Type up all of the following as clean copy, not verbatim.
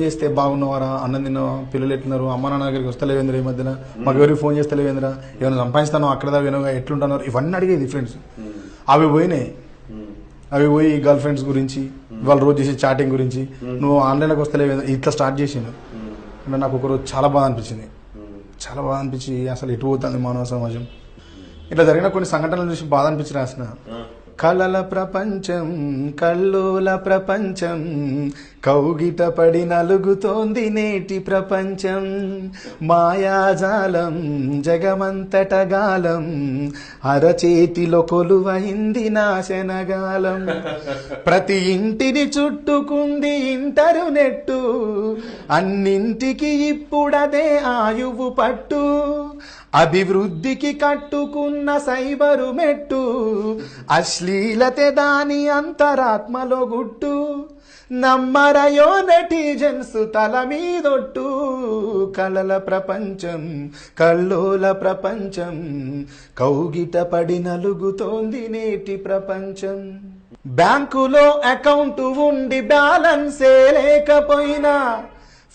చేస్తే బాగున్నవారా, అన్నం తిన్నావా, పిల్లలు ఎట్లున్నారు, అమ్మ నాన్న దగ్గరికి వస్తలేవేంద్ర, ఈ మధ్యన మాకు ఎవరికి ఫోన్ చేస్తలేవేంద్ర, ఏమైనా సంపాదిస్తాను అక్కడ వినగా ఎట్లుంటున్నారు, ఇవన్నీ అడిగేది ఫ్రెండ్స్. అవి పోయినాయి. అవి పోయి గర్ల్ ఫ్రెండ్స్ గురించి, వాళ్ళు రోజు చేసే చాటింగ్ గురించి, నువ్వు ఆన్లైన్లోకి వస్తలేవేంద్ర ఇట్లా స్టార్ట్ చేసిండు. అంటే నాకు ఒకరోజు చాలా బాధ అనిపించింది. చాలా బాధ అనిపించి అసలు ఎటు పోతుంది మానవ సమాజం. ఇట్లా జరిగిన కొన్ని సంఘటనలు చూసి బాధ అనిపించి రాసిన. కలల ప్రపంచం, కల్లోల ప్రపంచం, కౌగిట పడి నలుగుతోంది నేటి ప్రపంచం. మాయాజాలం జగమంతట గాలం, అరచేతిలో కొలువైంది నాశనగాలం. ప్రతి ఇంటిని చుట్టుకుంది ఇంటర్నెట్టు, అన్నింటికి ఇప్పుడదే ఆయువు పట్టు. అభివృద్ధికి కట్టుకున్న సైబరు మెట్టు, అశ్లీలతే దాని అంతరాత్మలో గుట్టు. నమ్మరయో నెటిజన్స్ తల మీదొట్టు. కలల ప్రపంచం, కల్లోల ప్రపంచం, కౌగిట పడి నలుగుతోంది నేటి ప్రపంచం. బ్యాంకులో అకౌంట్ ఉండి బ్యాలెన్సే లేకపోయినా,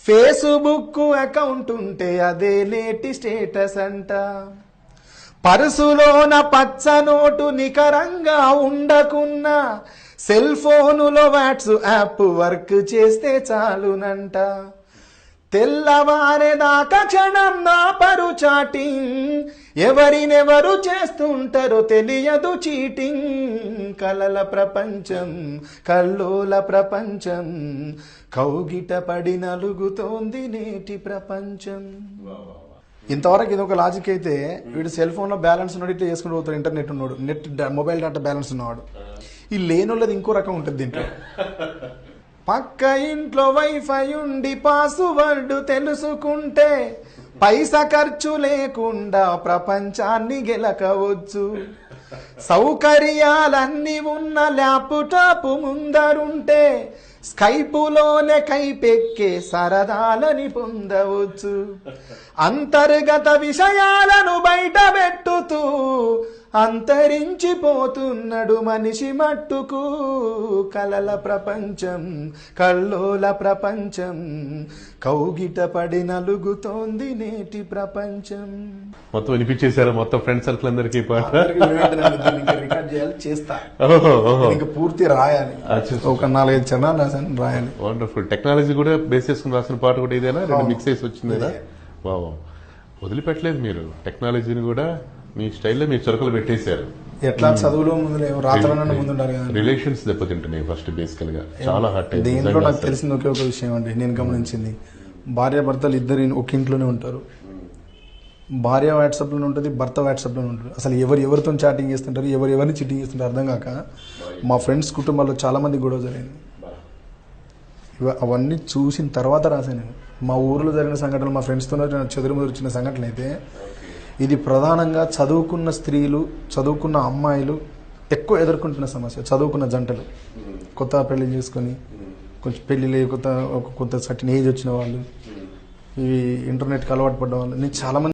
ఫేస్బుక్ అకౌంట్ ఉంటే అదే నేటి స్టేటస్ అంట. పర్సులోన పచ్చ నోటు నికరంగా ఉండకున్నా, సెల్ ఫోనులో వాట్సాప్ వర్క్ చేస్తే చాలునంట. తెల్లవారేదాకా క్షణం నా పరు చాటింగ్, ఎవరినెవరు చేస్తుంటారో తెలియదు చీటింగ్. కలల ప్రపంచం, కల్లోల ప్రపంచం, కౌగిట పడి నలుగుతోంది నేటి ప్రపంచం. ఇంతవరకు ఇది ఒక లాజిక్ అయితే, వీడు సెల్ ఫోన్లో బ్యాలెన్స్ ఉన్నాడు, ఇట్లా చేసుకుంటూ పోతాడు. ఇంటర్నెట్ ఉన్నాడు, మొబైల్ డేటా బ్యాలెన్స్ ఉన్నవాడు. ఈ లేనోళ్ళది ఇంకో రకం ఉంటుంది దీంట్లో. పక్క ఇంట్లో వైఫై ఉండి పాస్వర్డ్ తెలుసుకుంటే, పైసా ఖర్చు లేకుండా ప్రపంచాన్ని గెలకవచ్చు. సౌకర్యాలన్నీ ఉన్న ల్యాప్టాప్ ముందరుంటే, స్కైపులోనే కైపెక్కే సరదాలని పొందవచ్చు. అంతర్గత విషయాలను బయట పెట్టుతూ అంతరించిపోతున్నాడు మనిషి మట్టుకు. కలల ప్రపంచం, కల్లోల ప్రపంచం, కౌగిట పడి నలుగుతోంది నేటి ప్రపంచం. మొత్తం వినిపించేశారు మొత్తం ఫ్రెండ్ సర్కిల్ అందరికి పాట. రికార్డ్ చేయాలి, చేస్తా. ఇంకా పూర్తి రాయాలి, ఒక 4-5 చరణాలు రాసాను, రాయాలి. వండర్ఫుల్. టెక్నాలజీ కూడా బేస్ చేసుకుని రాసిన పాట కూడా ఇదేనా, రెండు మిక్స్ చేసి వచ్చిందేనా? బాబా, వదిలిపెట్టలేదు మీరు టెక్నాలజీని కూడా. మీ స్టైల్లో మీరు చురకలు పెట్టేశారు. ఎట్లా చదువులో ముందు రాత్రులన్నా ముందుంటారు కదా. రిలేషన్స్ దెబ్బతింటున్నాయి ఫస్ట్ బేసికల్ గా, చాలా హార్ట్. దీంట్లో నాకు తెలిసింది ఒకే ఒక విషయం అండి, నేను గమనించింది. భార్య భర్తలు ఇద్దరు ఒక ఇంట్లోనే ఉంటారు. భార్య వాట్సాప్ లోనే ఉంటుంది, భర్త వాట్సాప్ లోనే ఉంటుంది. అసలు ఎవరితో చాటింగ్ చేస్తుంటారు, ఎవరిని చీటింగ్ చేస్తుంటారు అర్థం కాక మా ఫ్రెండ్స్ కుటుంబాల్లో చాలా మంది గొడవ జరిగింది. అవన్నీ చూసిన తర్వాత రాశాను నేను. మా ఊర్లో జరిగిన సంఘటనలు, మా ఫ్రెండ్స్తో చెదురుముదురు వచ్చిన సంఘటనలు అయితే, ఇది ప్రధానంగా చదువుకున్న స్త్రీలు, చదువుకున్న అమ్మాయిలు ఎక్కువ ఎదుర్కొంటున్న సమస్య. చదువుకున్న జంటలు కొత్త పెళ్లి చేసుకొని, కొంచెం పెళ్లి కొంత సర్టెన్ ఏజ్ వచ్చిన వాళ్ళు, ఇవి ఇంటర్నెట్కి అలవాటు పడ్డ వాళ్ళు, నేను చాలా మంది